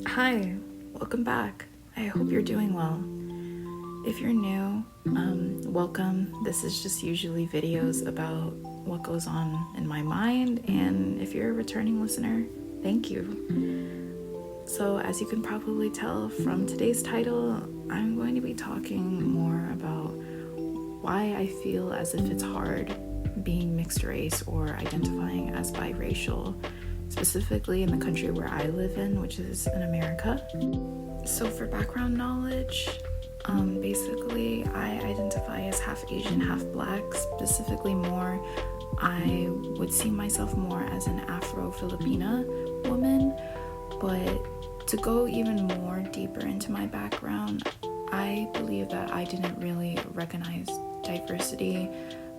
Hi, welcome back. I hope you're doing well. If you're new, welcome. This is just usually videos about what goes on in my mind, and if you're a returning listener, thank you. So, as you can probably tell from today's title, I'm going to be talking more about why I feel as if it's hard being mixed race or identifying as biracial, specifically in the country where I live in, which is in America. So for background knowledge, basically I identify as half Asian, half Black. Specifically more, I would see myself more as an Afro-Filipina woman. But to go even more deeper into my background, I believe that I didn't really recognize diversity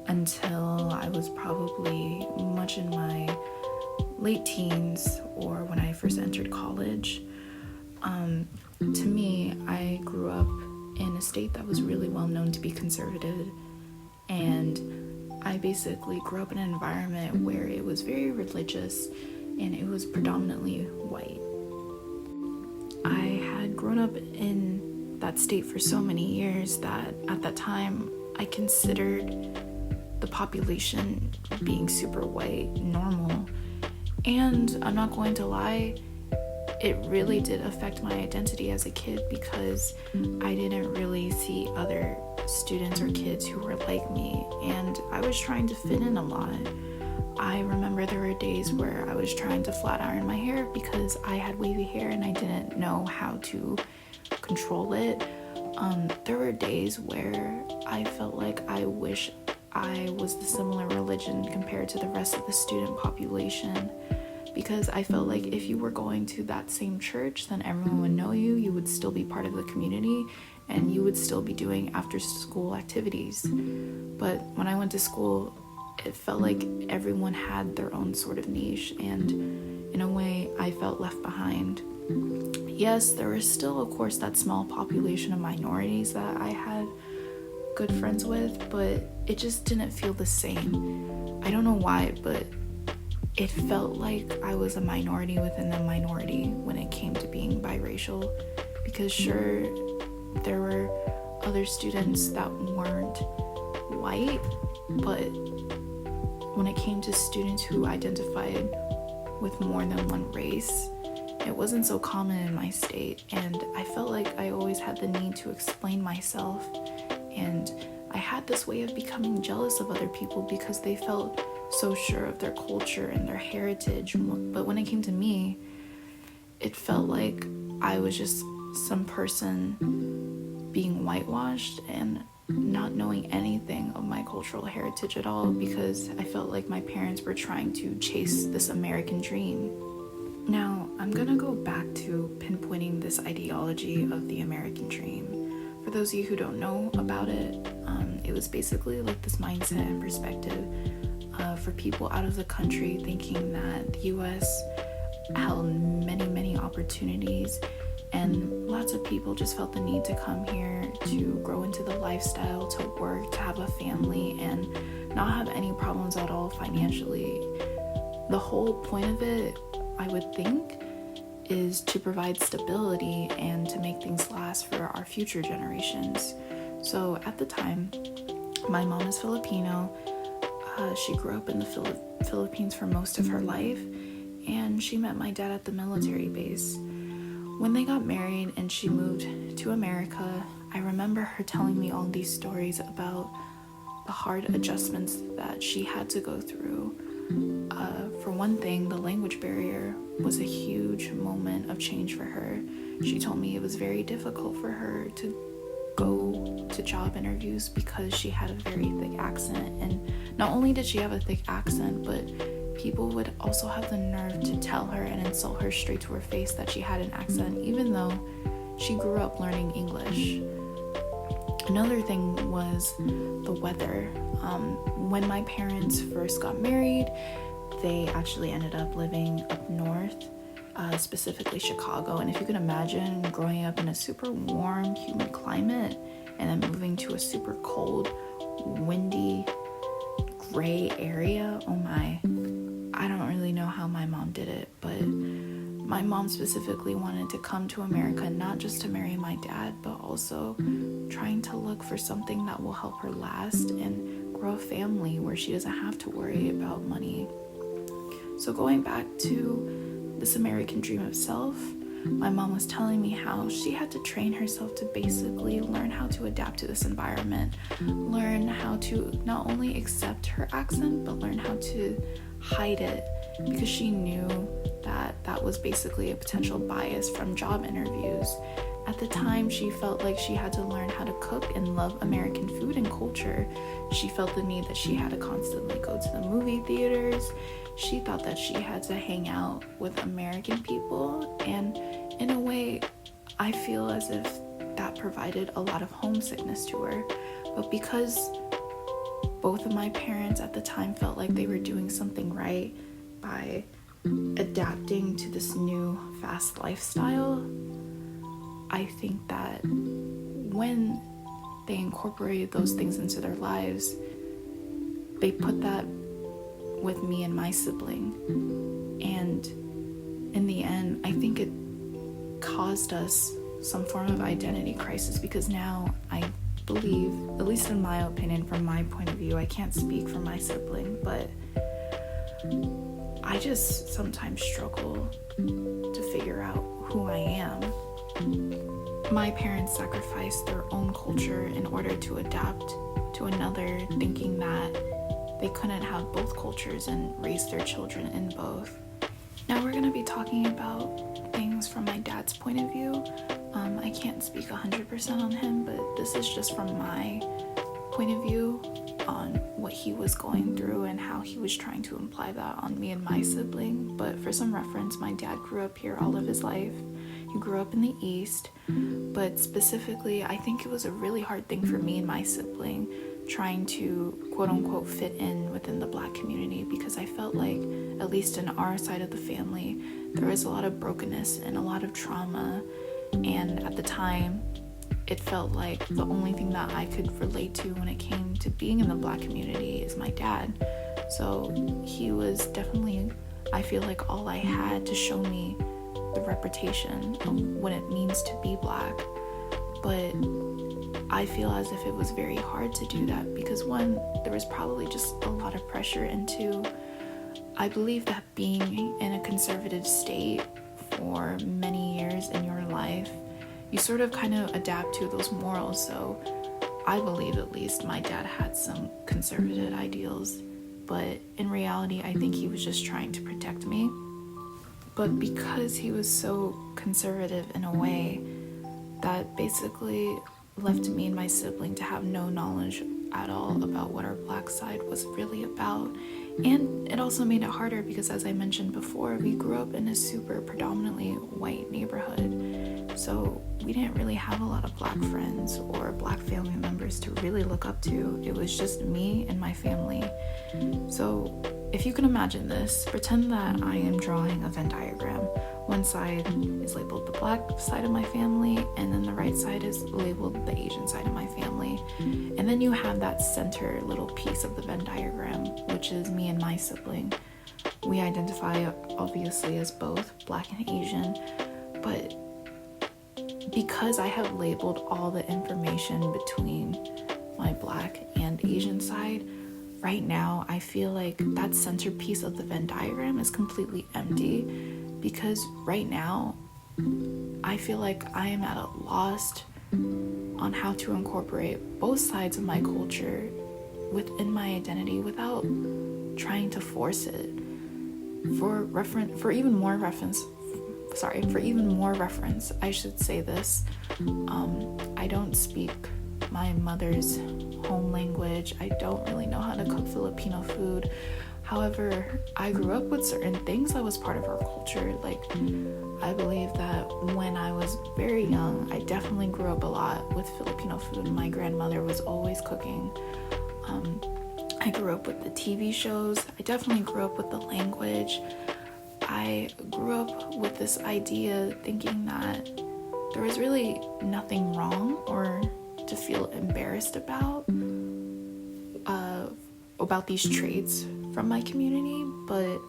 until I was probably much in my late teens or when I first entered college. To me, I grew up in a state that was really well known to be conservative, and I basically grew up in an environment where it was very religious and it was predominantly white. I had grown up in that state for so many years that at that time I considered the population being super white normal. And I'm not going to lie, it really did affect my identity as a kid because I didn't really see other students or kids who were like me, and I was trying to fit in a lot. I remember there were days where I was trying to flat iron my hair because I had wavy hair and I didn't know how to control it. There were days where I felt like I wish I was the similar religion compared to the rest of the student population, because I felt like if you were going to that same church, then everyone would know you, you would still be part of the community, and you would still be doing after school activities. But when I went to school, it felt like everyone had their own sort of niche, and in a way I felt left behind. Yes, there was still, of course, that small population of minorities that I had good friends with, but it just didn't feel the same. I don't know why, but it felt like I was a minority within a minority when it came to being biracial, because sure, there were other students that weren't white, but when it came to students who identified with more than one race, it wasn't so common in my state, and I felt like I always had the need to explain myself, and I had this way of becoming jealous of other people because they felt so sure of their culture and their heritage. But when it came to me, it felt like I was just some person being whitewashed and not knowing anything of my cultural heritage at all, because I felt like my parents were trying to chase this American dream. Now, I'm gonna go back to pinpointing this ideology of the American dream. For those of you who don't know about it, it was basically like this mindset and perspective for people out of the country thinking that the US held many opportunities, and lots of people just felt the need to come here to grow into the lifestyle, to work, to have a family, and not have any problems at all financially. The whole point of it, I would think, is to provide stability and to make things last for our future generations. So at the time, my mom is Filipino. She grew up in the Philippines for most of her life, and she met my dad at the military base. When they got married and she moved to America, I remember her telling me all these stories about the hard adjustments that she had to go through. For one thing, the language barrier was a huge moment of change for her. She told me it was very difficult for her to go to job interviews because she had a very thick accent, and not only did she have a thick accent, but people would also have the nerve to tell her and insult her straight to her face that she had an accent, even though she grew up learning English. Another thing was the weather. When my parents first got married, they actually ended up living up north, specifically Chicago. And if you can imagine growing up in a super warm, humid climate and then moving to a super cold, windy, gray area, oh my, I don't really know how my mom did it, but my mom specifically wanted to come to America not just to marry my dad, but also trying to look for something that will help her last and grow a family where she doesn't have to worry about money. So going back to this American dream of self, my mom was telling me how she had to train herself to basically learn how to adapt to this environment, learn how to not only accept her accent, but learn how to hide it, because she knew that that was basically a potential bias from job interviews. At the time, she felt like she had to learn how to cook and love American food and culture. She felt the need that she had to constantly go to the movie theaters. She thought that she had to hang out with American people, and in a way, I feel as if that provided a lot of homesickness to her. But because both of my parents at the time felt like they were doing something right by adapting to this new fast lifestyle, I think that when they incorporated those things into their lives, they put that with me and my sibling. And in the end, I think it caused us some form of identity crisis, because now I believe, at least in my opinion, from my point of view, I can't speak for my sibling, but I just sometimes struggle to figure out who I am. My parents sacrificed their own culture in order to adapt to another, thinking that they couldn't have both cultures and raise their children in both. Now we're going to be talking about things from my dad's point of view. I can't speak 100% on him, but this is just from my point of view on what he was going through and how he was trying to imply that on me and my sibling. But for some reference, my dad grew up here all of his life. He grew up in the East, but specifically, I think it was a really hard thing for me and my sibling trying to quote-unquote fit in within the Black community, because I felt like, at least in our side of the family, there was a lot of brokenness and a lot of trauma, and at the time, it felt like the only thing that I could relate to when it came to being in the Black community is my dad. So he was definitely, I feel like, all I had to show me the reputation of what it means to be Black. But I feel as if it was very hard to do that, because one, there was probably just a lot of pressure, and two, I believe that being in a conservative state for many years in your life, you sort of kind of adapt to those morals. So I believe, at least, my dad had some conservative ideals, but in reality, I think he was just trying to protect me. But because he was so conservative in a way, that basically left me and my sibling to have no knowledge at all about what our Black side was really about. And it also made it harder because, as I mentioned before, we grew up in a super predominantly white neighborhood. So we didn't really have a lot of Black friends or Black family members to really look up to. It was just me and my family. So if you can imagine this, pretend that I am drawing a Venn diagram. One side is labeled the Black side of my family, and then the right side is labeled the Asian side of my family. And then you have that center little piece of the Venn diagram, which is me and my sibling. We identify obviously as both Black and Asian, but because I have labeled all the information between my Black and Asian side, right now I feel like that centerpiece of the Venn diagram is completely empty, because right now I feel like I am at a loss on how to incorporate both sides of my culture within my identity without trying to force it. For even more reference, I should say this. I don't speak my mother's home language. I don't really know how to cook Filipino food. However, I grew up with certain things that was part of our culture. Like, I believe that when I was very young, I definitely grew up a lot with Filipino food. My grandmother was always cooking. I grew up with the TV shows. I definitely grew up with the language. I grew up with this idea thinking that there was really nothing wrong or to feel embarrassed about these traits from my community, but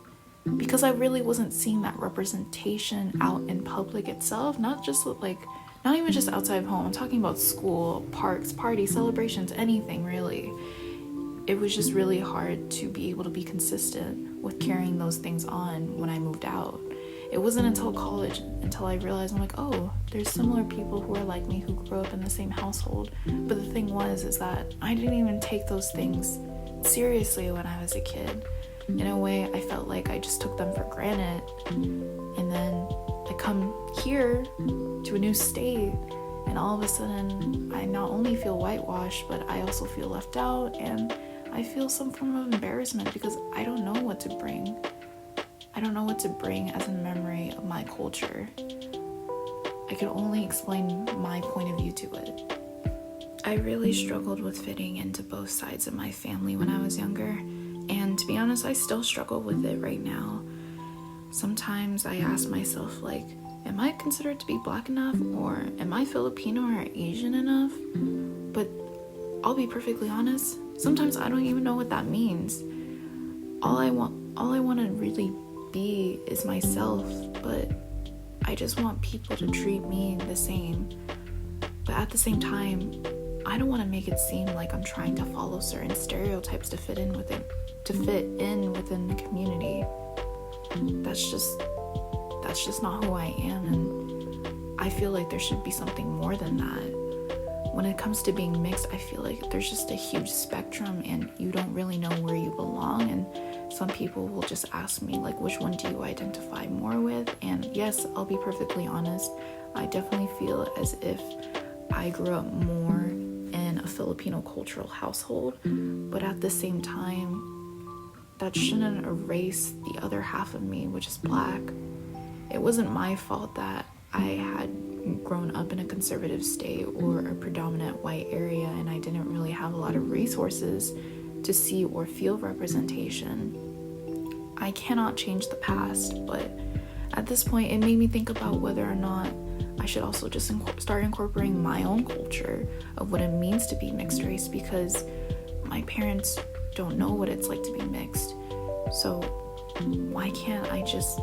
because I really wasn't seeing that representation out in public itself, not even just outside of home. I'm talking about school, parks, parties, celebrations, anything really. It was just really hard to be able to be consistent with carrying those things on when I moved out. It wasn't until college until I realized, I'm like, oh, there's similar people who are like me who grew up in the same household. But the thing is that I didn't even take those things seriously when I was a kid. In a way, I felt like I just took them for granted. And then I come here to a new state, and all of a sudden, I not only feel whitewashed, but I also feel left out, and I feel some form of embarrassment because I don't know what to bring. I don't know what to bring as a memory of my culture. I can only explain my point of view to it. I really struggled with fitting into both sides of my family when I was younger, and to be honest, I still struggle with it right now. Sometimes I ask myself, like, am I considered to be black enough, or am I Filipino or Asian enough? But I'll be perfectly honest, sometimes I don't even know what that means. All I want to really be is myself, but I just want people to treat me the same. But at the same time, I don't want to make it seem like I'm trying to follow certain stereotypes to fit in within the community. That's just not who I am, and I feel like there should be something more than that. When it comes to being mixed, I feel like there's just a huge spectrum, and you don't really know where you belong. And some people will just ask me, like, which one do you identify more with? And yes, I'll be perfectly honest, I definitely feel as if I grew up more in a Filipino cultural household, but at the same time, that shouldn't erase the other half of me, which is black. It wasn't my fault that I had grown up in a conservative state or a predominant white area, and I didn't really have a lot of resources to see or feel representation. I cannot change the past, but at this point, it made me think about whether or not I should also just start incorporating my own culture of what it means to be mixed race, because my parents don't know what it's like to be mixed. So why can't I just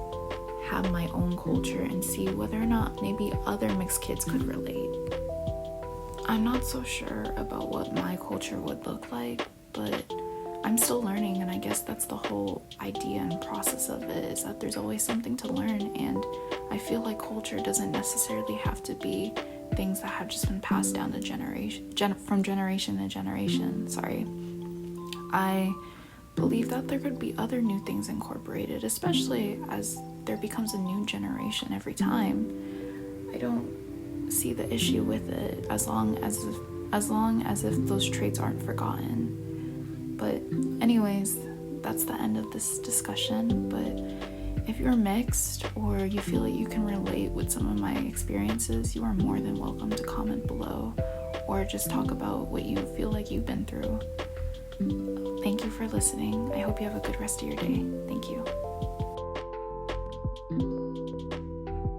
have my own culture and see whether or not maybe other mixed kids could relate? I'm not so sure about what my culture would look like, but I'm still learning, and I guess that's the whole idea and process of it, is that there's always something to learn. And I feel like culture doesn't necessarily have to be things that have just been passed down to from generation to generation. I believe that there could be other new things incorporated, especially as there becomes a new generation every time. I don't see the issue with it as long as if those traits aren't forgotten. But anyways, that's the end of this discussion. But if you're mixed or you feel like you can relate with some of my experiences, you are more than welcome to comment below or just talk about what you feel like you've been through. Thank you for listening. I hope you have a good rest of your day. Thank you.